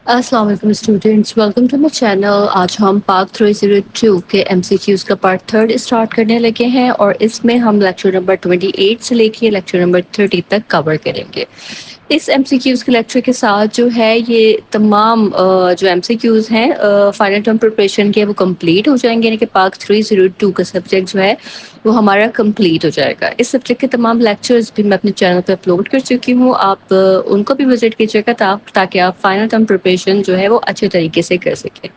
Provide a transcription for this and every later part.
السلام علیکم students, welcome to my channel. آج ہم پارٹ 302 کے ایم سی کیوز کا پارٹ 3 اسٹارٹ کرنے لگے ہیں، اور اس میں ہم لیکچر نمبر 28 سے لے کے لیکچر نمبر 30 تک کور کریں گے۔ اس ایم سی کیوز کے لیکچر کے ساتھ جو ہے یہ تمام جو ایم سی کیوز ہیں فائنل ٹرم پریپریشن کے وہ کمپلیٹ ہو جائیں گے، یعنی کہ پارٹ 302 کا سبجیکٹ جو ہے وہ ہمارا کمپلیٹ ہو جائے گا۔ اس سبجیکٹ کے تمام لیکچرز بھی میں اپنے چینل پہ اپلوڈ کر چکی ہوں، آپ ان کو بھی وزٹ کیجیے گا تاکہ آپ فائنل ٹرم پریپریشن جو ہے وہ اچھے طریقے سے کر سکیں۔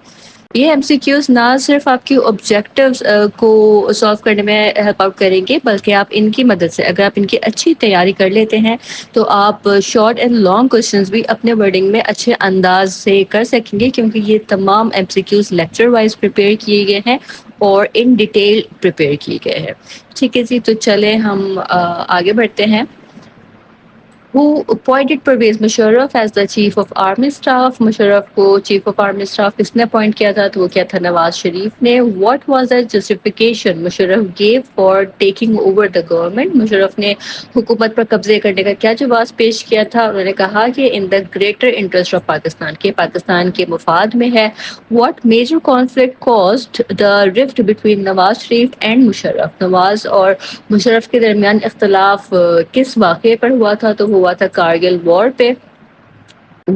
یہ ایم سی کیوز نہ صرف آپ کی آبجیکٹیوز کو سالو کرنے میں ہیلپ آؤٹ کریں گے، بلکہ آپ ان کی مدد سے اگر آپ ان کی اچھی تیاری کر لیتے ہیں تو آپ شارٹ اینڈ لانگ کوشچنز بھی اپنے ورڈنگ میں اچھے انداز سے کر سکیں گے، کیونکہ یہ تمام MCQs lecture wise prepare کیے گئے ہیں اور ان ڈیٹیل پریپیئر کیے گئے ہیں۔ ٹھیک ہے جی، تو چلیں ہم آگے بڑھتے ہیں۔ Who appointed Pervez Musharraf as the chief of army staff? Musharraf کو چیف آف آرمی اسٹاف کس نے اپوائنٹ کیا تھا؟ تو وہ کیا تھا؟ نواز شریف نے۔ What was the justification Musharraf give for taking over the government? Musharraf نے حکومت پر قبضے کرنے کا کیا جواز پیش کیا تھا؟ انہوں نے کہا کہ in the greater interest of Pakistan, کے پاکستان کے مفاد میں ہے۔ What major conflict caused the rift between Nawaz Sharif and Musharraf? Nawaz اور مشرف کے درمیان اختلاف کس واقعے پر ہوا تھا؟ تو ہوا تھا کارگل وار پہ۔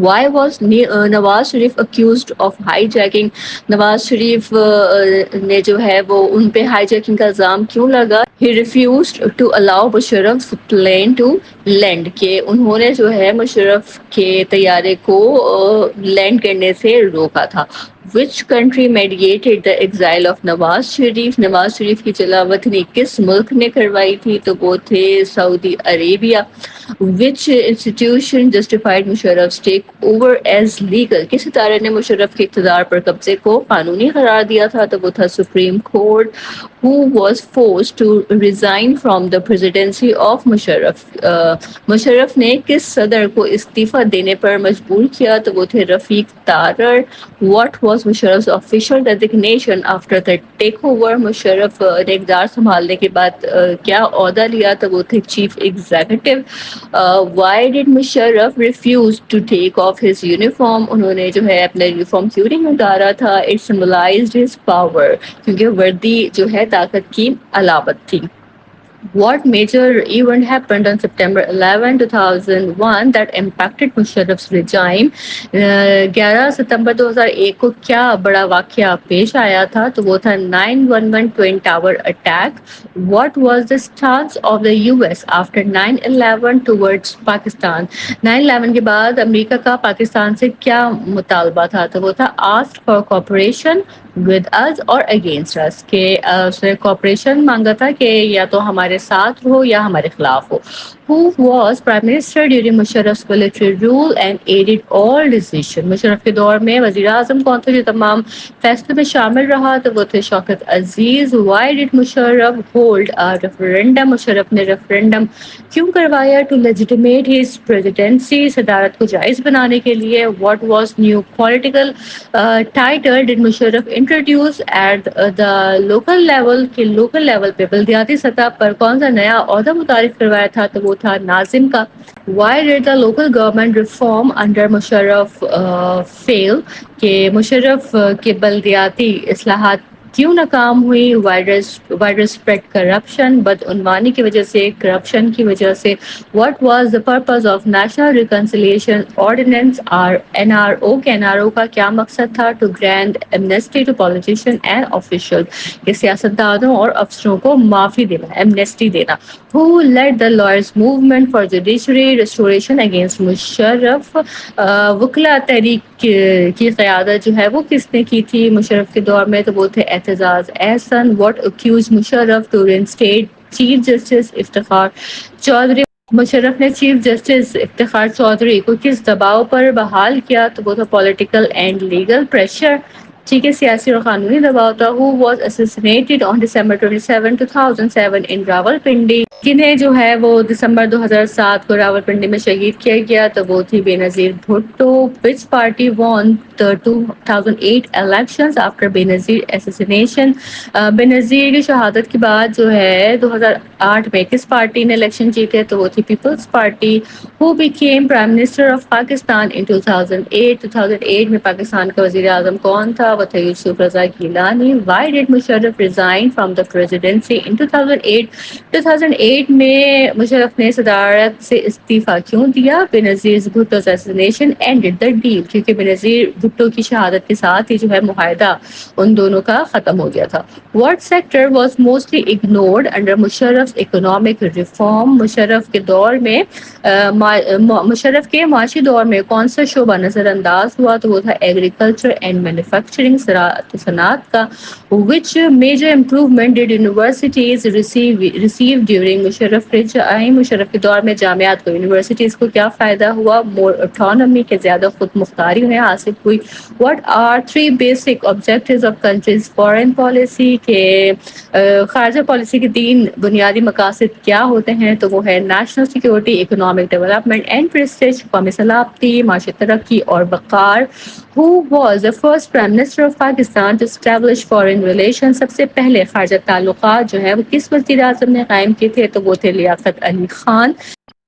Why was Nawaz Sharif accused of hijacking؟ Nawaz Sharif نے جو ہے وہ ان پہ ہائی جیکنگ کا الزام کیوں لگا؟ He refused to allow Musharraf plane to land، کہ انہوں نے جو ہے مشرف کے طیارے کو لینڈ کرنے سے روکا تھا۔ Which country mediated the exile of Nawaz Sharif? Nawaz Sharif کی جلا وطنی کس ملک نے کروائی تھی؟ تو وہ تھے سعودی Arabia. Which institution justified Musharraf's takeover as legal؟ کس ادارے نے مشرف کے اقتدار پر قبضے کو قانونی قرار دیا تھا؟ تو وہ تھا supreme court. Who was forced to resign from the presidency of Musharraf? Musharraf نے کس صدر کو استعفیٰ دینے پر مجبور کیا؟ تو وہ تھے رفیق Tarar. What was Musharraf's official designation after the takeover؟ Musharraf نے اقتدار سنبھالنے کے بعد کیا عہدہ لیا؟ تو وہ تھے chief executive. Why did Musharraf refuse to take off his uniform؟ انہوں نے جو ہے اپنا یونیفارم کیوں نہیں اتارا تھا؟ It symbolized his power، کیونکہ وردی جو ہے طاقت کی علامت تھی۔ What major event happened on September 11, 2001 that impacted Musharraf's regime؟ 11 ستمبر 2001 کو کیا بڑا واقعہ پیش آیا تھا؟ تو وہ تھا 9/11 Twin Tower attack۔ What was the stance of the US after 9/11 towards Pakistan؟ 9/11 کے بعد امریکہ کا پاکستان سے کیا مطالبہ تھا؟ تو وہ تھا asked for cooperation with us or against us، کہ اس نے کوپریشن مانگا تھا کہ یا تو ہمارے ساتھ ہو یا ہمارے خلاف ہو۔ Who was Prime Minister during Musharraf's military rule and aided all decisions؟ Musharraf کے دور میں وزیر اعظم کون تھے جو تمام فیصلے میں شامل رہا؟ تو وہ تھے Shaukat Aziz. Why did Musharraf hold a referendum؟ Musharraf نے ریفرینڈم کیوں کروایا؟ To legitimate his presidency، صدارت کو جائز بنانے کے لیے۔ What was new political title did Musharraf introduce at the local level؟ کہ لوکل لیول پہ بلدیاتی سطح پر کون سا نیا عہدہ متعارف کروایا تھا؟ تو وہ تھا ناظم کا۔ Why did the local government reform under Musharraf fail؟ کہ مشرف کے بلدیاتی اصلاحات کیوں ناکام ہوئی؟ وائڈر اسپریڈ کرپشن، بدعنوانی کی وجہ سے، کرپشن کی وجہ سے۔ What was the purpose of National Reconciliation Ordinance NRO؟ کہ NRO کا کیا مقصد تھا؟ To grant amnesty to politicians and officials، کہ سیاستدانوں اور افسروں کو معافی دینا، ایمنیسٹی دینا۔ Who led the lawyers movement for judiciary restoration against Musharraf? وکلا تحریک کی قیادت جو ہے وہ کس نے کی تھی مشرف کے دور میں؟ تو وہ تھے Aitzaz Ahsan. What accused Musharraf to reinstate chief justice Iftikhar Chaudhry? Musharraf نے چیف جسٹس افتخار چودھری کو کس دباؤ پر بحال کیا؟ تو وہ تھا پولیٹیکل اینڈ لیگل پریشر۔ ٹھیک ہے، سیاسی اور قانونی دباؤ تھا. who was assassinated on December 27, 2007 in Rawalpindi. جنہیں جو ہے وہ دسمبر 2007 کو راولپنڈی میں شہید کیا گیا تو وہ تھی Benazir Bhutto. which party won the 2008 elections after بے نظیر assassination. بے نظیر کی شہادت کے بعد جو ہے 2008 میں کس پارٹی نے الیکشن جیتے تو وہ تھی Peoples Party. who became Prime Minister of Pakistan in 2008. 2008 میں پاکستان کا وزیر اعظم کون تھا؟ وہ تھا یوسف Raza Gilani. why did Musharraf resign from the presidency in 2008. 2008 میں مشرف نے صدارت سے استعفیٰ کیوں دیا؟ Benazir Bhutto assassination ended the deal. کیونکہ بینظیر بھٹو کی شہادت کے ساتھ ہی جو ہے معاہدہ ان دونوں کا ختم ہو گیا تھا. What sector was mostly ignored under Musharraf's economic reform. Musharraf کے دور میں مشرف کے معاشی دور میں کون سا شعبہ نظر انداز ہوا تو وہ تھا ایگریکلچر اینڈ مینوفیکچرنگ، زراعت و صنعت کا. which major improvement did universities receive during Musharraf regime. Musharraf کے دور میں جامعات کو یونیورسٹیز کو کیا فائدہ ہوا؟ more autonomy کے زیادہ خود مختاری انہیں حاصل ہوئی. what are three basic objectives of country's foreign policy کے خارجہ پالیسی کے تین بنیادی مقاصد کیا ہوتے ہیں تو وہ ہے national security, economic development and prestige, قومی سلامتی، معاشی ترقی اور وقار. who was the first prime minister of Pakistan to establish foreign relations. سب سے پہلے خارجہ تعلقات جو ہے وہ کس وزیر اعظم نے قائم کیے تھے تو وہ تھے Liaquat Ali Khan.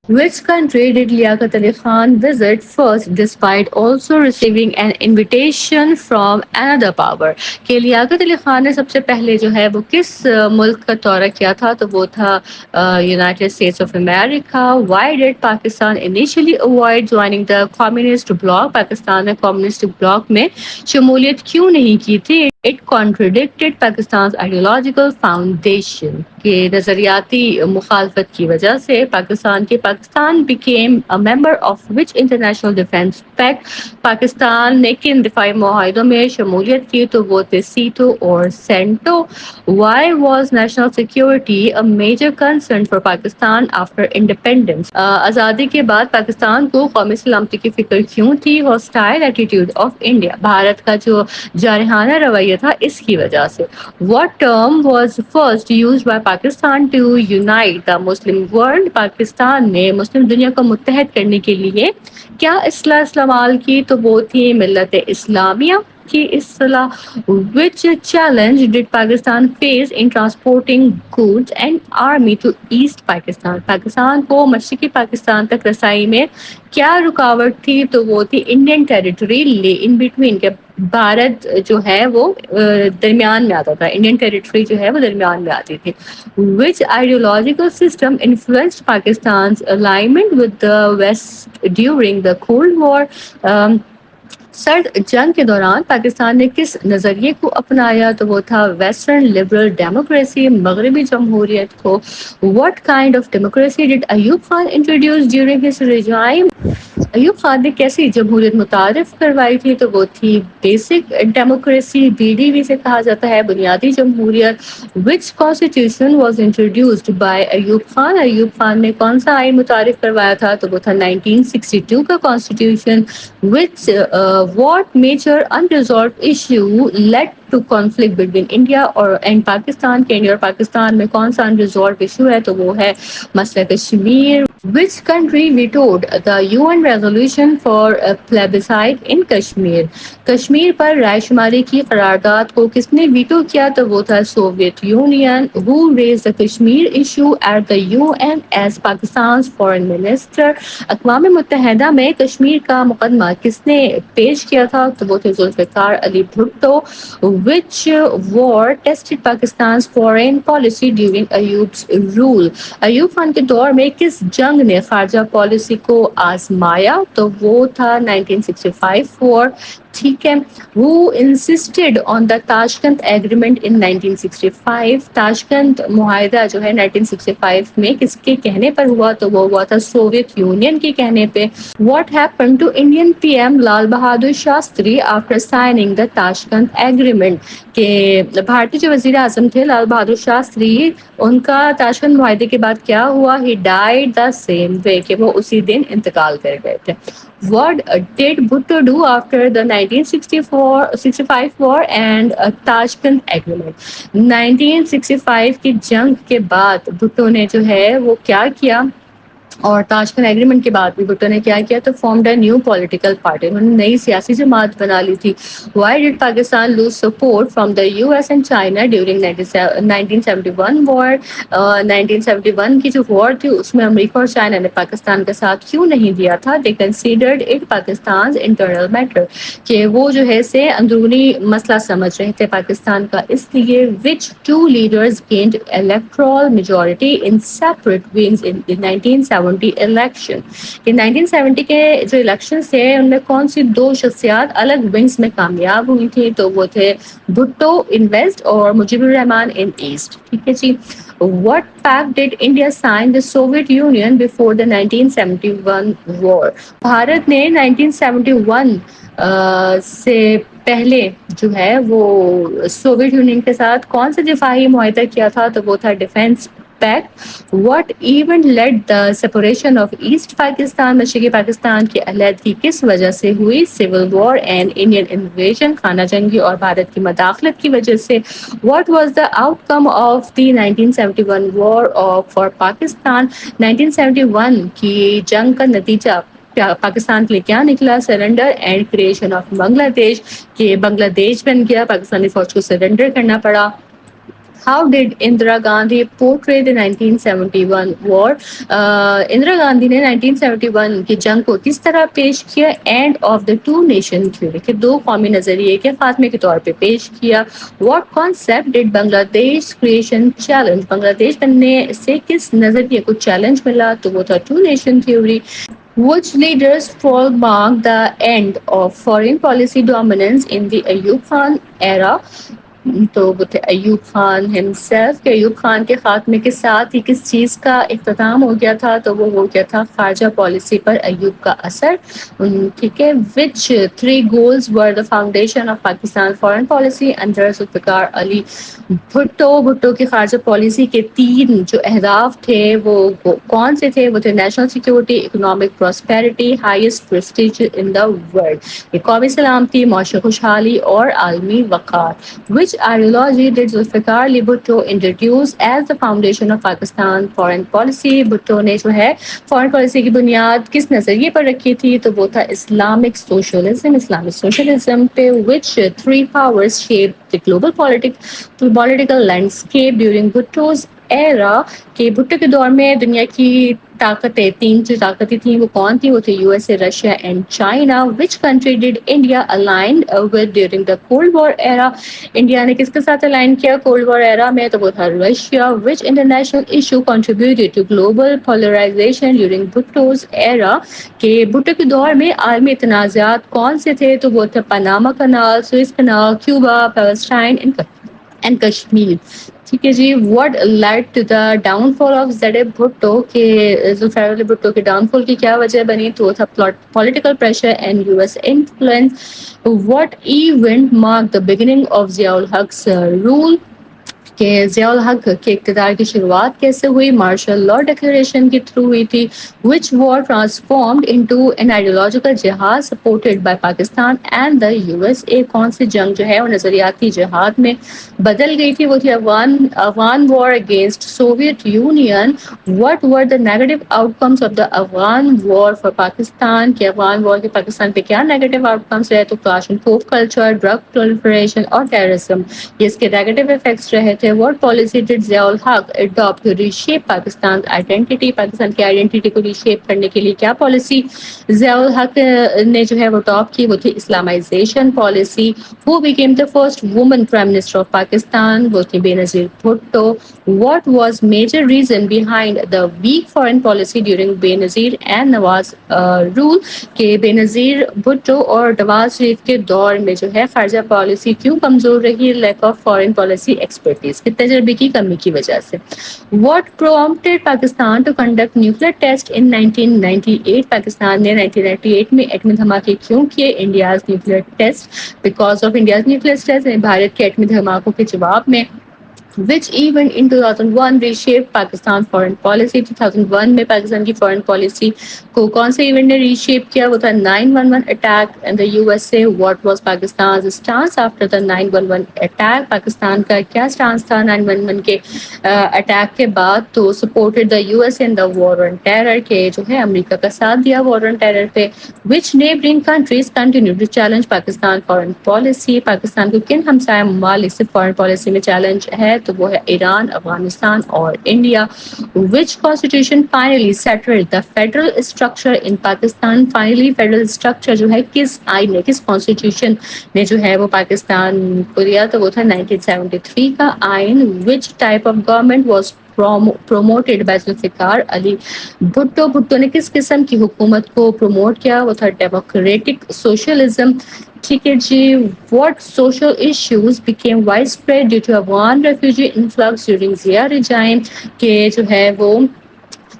Which country did Liaquat Ali Khan visit first despite also receiving an invitation from another power. کہ لیاقت علی خان نے سب سے پہلے جو ہے وہ کس ملک کا دورہ کیا تھا تو وہ تھا United States of America. Why did Pakistan initially avoid joining the communist bloc. Pakistan نے کمیونسٹ بلاک میں شمولیت کیوں نہیں کی تھی؟ It contradicted Pakistan's ideological foundation. کہ نظریاتی مخالفت کی وجہ سے Pakistan became a member of which international defense pact. Pakistan نے کن دفاعی معاہدوں میں شمولیت کی تو وہ تھے سیٹو اور سینٹو. Why was national security a major concern for Pakistan after independence. آزادی کے بعد پاکستان کو قومی سلامتی کی فکر کیوں تھی؟ hostile attitude of India. Bharat کا جو جارحانہ رویہ تھا اس کی وجہ سے. What term was first used by Pakistan to unite the Muslim world. Pakistan نے مسلم دنیا کو متحد کرنے کے لیے کیا اصطلاح استعمال کی تو وہ تھی ملت اسلامیہ کی اصطلاح. which challenge did Pakistan face in transporting goods and army to East Pakistan. Pakistan کو مشرقی پاکستان تک رسائی میں کیا رکاوٹ تھی تو وہ تھی انڈین ٹیریٹری لے ان بٹوین کے بھارت جو ہے وہ درمیان میں آتا تھا، انڈین ٹیریٹری جو ہے وہ درمیان میں آتی تھی. which ideological system influenced Pakistan's alignment with the West during the Cold War. سرد جنگ کے دوران پاکستان نے کس نظریے کو اپنایا تو وہ تھا ویسٹرن لبرل ڈیموکریسی، مغربی جمہوریت کو. What kind of democracy did Ayub Khan introduce during his regime. Ayub Khan نے کیسی جمہوریت متعارف کروائی تھی تو وہ تھی بیسک ڈیموکریسی، BDV سے کہا جاتا ہے بنیادی جمہوریت. which constitution was introduced by Ayub Khan. Ayub Khan نے کون سا آئین متعارف کروایا تھا تو وہ تھا 1962 کا constitution. what major unresolved issue led to conflict between India and Pakistan. کہ انڈیا اور پاکستان میں کون سا unresolved issue ہے تو وہ ہے مسئلہ Kashmir. which country vetoed the UN resolution for a plebiscite in Kashmir. Kashmir پر رائے شماری کی قرارداد کو کس نے ویٹو کیا تو وہ تھا Soviet union. who raised the Kashmir issue at the UN as Pakistan's foreign minister. اقوام متحدہ میں کشمیر کا مقدمہ کس نے پیش کیا تھا تو وہ تھے Zulfiqar Ali Bhutto. which war tested Pakistan's foreign policy during Ayub's rule. Ayub Khan کے دور میں کس جنگ نے خارجہ پالیسی کو آزمایا تو وہ تھا 1965 وار. ٹھیک ہے. who insisted on the Tashkent agreement in 1965. Tashkent معاہدہ جو ہے 1965 میں کس کے کہنے پر ہوا تو وہ ہوا تھا سوویت یونین کے کہنے پہ. what happened to Indian PM Lal Bahadur Shastri after signing the Tashkent agreement. Agreement کہ بھارتی جو وزیر اعظم تھے لال بہادر شاستری، ان کا تاشکند معاہدے کے بعد کیا ہوا، ہی ڈائڈ دا سیم وے، کہ وہ اسی دن انتقال کر گئے تھے. What did Bhutto do after the 1964-65 war and Tashkent Agreement? 1965 کی جنگ کے بعد بھٹو نے جو ہے وہ کیا کیا، اور تاشکند ایگریمنٹ کے بعد بھی بھٹو نے کیا کیا، تو formed a new political party, انہوں نے نئی سیاسی جماعت بنا لی تھی. Why did Pakistan lose support from the U S and China during 1971 war? 1971 کی جو وار تھی اس میں امریکہ اور چائنا نے پاکستان کا ساتھ کیوں نہیں دیا تھا؟ They considered it Pakistan internal matter, کہ وہ جو ہے سے اندرونی مسئلہ سمجھ رہے تھے پاکستان کا. اس لیے which two leaders gained electoral majority in separate wings in the 1970 election؟ کہ 1970 کے جو الیکشنز تھے ان میں کون سی دو شخصیات الگ ونگز میں کامیاب ہوئی تھی؟ تو وہ تھے بھٹو ان ویسٹ اور مجیب الرحمان ان ایسٹ. ٹھیک ہے جی. What pact did India sign the Soviet Union before the 1971 war؟ Bharat نے 1971 سے پہلے جو ہے وہ سوویت یونین کے ساتھ کون سا دفاعی معاہدہ کیا تھا؟ تو وہ تھا defence pact. What event led the separation of East Pakistan? مشرقی پاکستان کی علیحدگی کس وجہ سے ہوئی؟ Civil war and Indian invasion, خانہ جنگی اور بھارت کی مداخلت کی وجہ سے. What was the outcome of the 1971 war for Pakistan? 1971 کی جنگ کا نتیجہ پاکستان کے لیے کیا نکلا؟ سرنڈر اینڈ کریشن آف بنگلہ دیش، کہ بنگلہ دیش بن گیا، پاکستانی فوج کو سرنڈر کرنا پڑا. How did Indira Gandhi portray the 1971 war؟ Indira Gandhi نے 1971 کی جنگ کو کس طرح پیش کیا؟ And of the two nation theory, کہ دو قومی نظریے کے خاتمے کے طور پہ پیش کیا. واٹ کانسیپٹ ڈڈ بنگلہ دیش کریشن چیلنج؟ بنگلہ دیش بننے سے کس نظریے کو چیلنج ملا؟ تو وہ تھا two nation theory. Which leaders fall mark the end of foreign policy dominance in the Ayub Khan era؟ تو وہ تھے ایوب خان ہمسیلف، کہ ایوب خان کے خاتمے کے ساتھ ہی کس چیز کا اختتام ہو گیا تھا؟ تو وہ ہو گیا تھا خارجہ پالیسی پر ایوب کا اثر. ٹھیک ہے. Which three goals were the foundation of Pakistan foreign policy under Zulfiqar Ali Bhutto? Bhutto کی خارجہ پالیسی کے تین جو اہداف تھے وہ کون سے تھے؟ وہ تھے national security, economic prosperity, highest prestige in the world, قومی سلامتی، معاشی خوشحالی اور عالمی وقار. Which ideology did Zulfikar Ali Bhutto introduce as the foundation of Pakistan foreign policy؟ Bhutto نے جو ہے فارن پالیسی کی بنیاد کس نظریے پر رکھی تھی؟ تو وہ تھا اسلامک سوشلزم. اسلامک سوشلزم پہ. which three powers shaped the global political landscape during Bhutto's era؟ کہ بھٹو کے دور میں دنیا کی طاقتیں، تین جو طاقتیں تھیں وہ کون تھیں؟ وہ تھے U S A, Russia and China. Which country did India align with during the cold war era? India نے کس کے ساتھ الائن کیا کولڈ وار ایرا میں؟ تو وہ تھا Russia. Which international issue contributed to global polarization during Bhutto's era? کہ بھٹو کے دور میں عالمی تنازعات کون سے تھے؟ تو وہ تھے Panama canal, Suez canal, Cuba, Palestine and Kashmir. ٹھیک ہے جی. What led to the downfall of Z A Bhutto? کہ ذوالفقار علی بھٹو کے ڈاؤن فال کی کیا وجہ بنی؟ تو وہ تھا political pressure and U S influence. What event marked the beginning of Zia ul-Haq's role? کہ ضیاء الحق کے اقتدار کی شروعات کیسے ہوئی؟ مارشل لاء ڈکلیریشن کے تھرو ہوئی تھی. Which war transformed into an ideological jihad supported by Pakistan and the U S A? کون سی جنگ جو ہے وہ نظریاتی جہاد میں بدل گئی تھی؟ وہ تھی Afghan war against Soviet Union. What were the negative outcomes of the Afghan war for Pakistan? کہ افغان وار کے پاکستان پہ کیا نیگیٹو آؤٹ کمس رہے؟ تو کلاشن کوف کلچر، ڈرگ پرولیفریشن اور ٹیررزم، یہ اس کے نیگیٹو افیکٹس رہے تھے. What policy did Zia ul-Haq adopt to reshape Pakistan identity? Pakistan کی آئیڈینٹی کو ری شیپ کرنے کے لیے کیا پالیسی ضیاء الحق نے جو ہے وہ اڈاپٹ کی؟ وہ تھی Islamization policy. Who became the first woman prime minister of Pakistan? وہ تھی Benazir Bhutto. What was major reason behind the weak foreign policy during Benazir and Nawaz role? کہ بے نظیر بھٹو اور نواز شریف کے دور میں جو ہے خارجہ پالیسی کیوں کمزور رہی؟ Lack of foreign policy expertise. اس کے تجربے کی کمی کی وجہ سے. What prompted Pakistan to conduct nuclear test in 1998? Pakistan نے 1998 میں ایٹمی دھماکے کیوں کیے؟ India's nuclear test because of India's nuclear test. Bharat کے ایٹمی دھماکوں کے جواب میں which event in 2001 reshaped Pakistan foreign policy. 2001 میں پاکستان کی فورن پالیسی کو کون سے ایونٹ نے ری شیپ کیا؟ وہ تھا 9/11 attack in the U S a. What was Pakistan stance after the 9/11 attack? Pakistan کا کیا اسٹانس تھا 9/11 کے اٹیک کے بعد؟ تو supported the U S A in the war on terror, کے جو ہے امریکہ کا ساتھ دیا وار آن ٹیرر پہ. which neighboring countries continue to challenge Pakistan foreign policy? Pakistan کو کن ہمسایہ ممالک سے فارن پالیسی میں چیلنج ہے؟ تو وہ ہے ایران، افغانستان اور India. which constitution finally settled the federal structure in Pakistan? finally federal structure جو ہے کس آئین نے، کس کانسٹیٹیوشن نے جو ہے وہ پاکستان کو دیا؟ تو وہ تھا 1973 کا آئین. which type of government was promoted by Zulfiqar Ali Bhutto? Bhutto نے کس قسم کی حکومت کو پروموٹ کیا؟ وہ تھا ڈیموکریٹک سوشلزم. ٹھیک ہے جی. what social issues became widespread due to Afghan refugee influx during Zia regime? کہ جو ہے وہ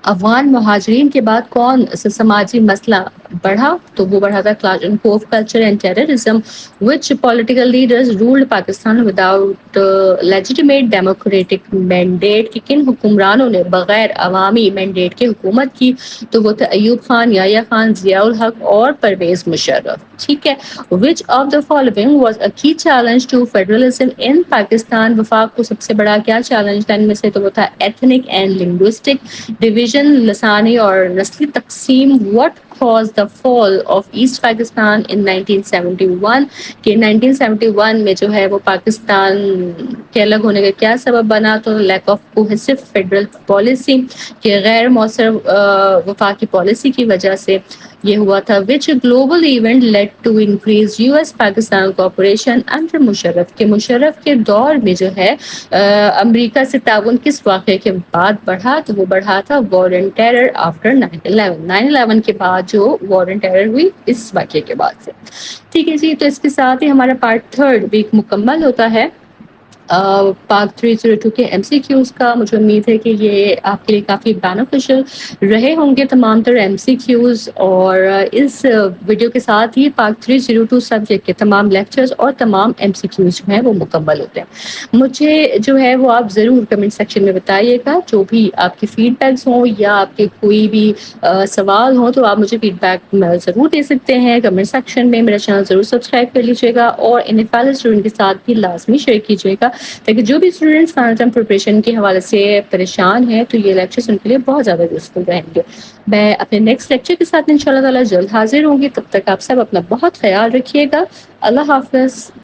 افغان مہاجرین کے بعد کون سا سماجی مسئلہ بڑھا؟ تو وہ بڑھا تھا Kalashnikov culture and terrorism. which political leaders ruled Pakistan without legitimate democratic mandate? کہ کن حکمرانوں نے بغیر عوامی مینڈیٹ کے حکومت کی؟ تو وہ تھے ایوب خان، یحییٰ خان، ضیاء الحق اور پرویز مشرف. ٹھیک ہے. which of the following was a key challenge to federalism in Pakistan? وفاق کو سب سے بڑا کیا چیلنج تھا ان میں سے؟ تو وہ تھا ethnic and linguistic division، لسانی اور نسلی تقسیم. what caused the fall of East Pakistan in 1971? کہ 1971 میں جو ہے وہ پاکستان کے الگ ہونے کا کیا سبب بنا؟ تو lack of cohesive federal policy, کہ غیر مؤثر وفاقی پالیسی کی وجہ سے یہ ہوا تھا. which global event led to increase US Pakistan cooperation under Musharraf? کہ مشرف کے دور میں جو ہے امریکہ سے تعاون کس واقعے کے بعد بڑھا؟ تو وہ بڑھا تھا وار آن ٹیرر آفٹر 9/11. 9/11 کے بعد جو وار آن ٹیرر ہوئی اس واقعے کے بعد سے. ٹھیک ہے جی. تو اس کے ساتھ ہی ہمارا پارٹ 3 بھی مکمل ہوتا ہے پاک 302 کے ایم سی کیوز کا. مجھے امید ہے کہ یہ آپ کے لیے کافی بینیفیشل رہے ہوں گے تمام تر ایم سی کیوز. اور اس ویڈیو کے ساتھ ہی پاک 302 سبجیکٹ کے تمام لیکچرز اور تمام ایم سی کیوز جو ہیں وہ مکمل ہوتے ہیں. مجھے جو ہے وہ آپ ضرور کمنٹ سیکشن میں بتائیے گا، جو بھی آپ کی فیڈ بیکس ہوں یا آپ کے کوئی بھی سوال ہوں تو آپ مجھے فیڈ بیک ضرور دے سکتے ہیں کمنٹ سیکشن میں. میرا چینل ضرور سبسکرائب کر لیجیے گا اور ان فیلو اسٹوڈنٹ کے ساتھ بھی لازمی شیئر کیجیے گا، تاکہ جو بھی اسٹوڈنٹس فائنل ٹرم پریپریشن کے حوالے سے پریشان ہیں تو یہ لیکچرز ان کے لیے بہت زیادہ یوزفل رہیں گے. میں اپنے نیکسٹ لیکچر کے ساتھ انشاءاللہ تعالی جلد حاضر ہوں گی. تب تک آپ سب اپنا بہت خیال رکھیے گا. اللہ حافظ.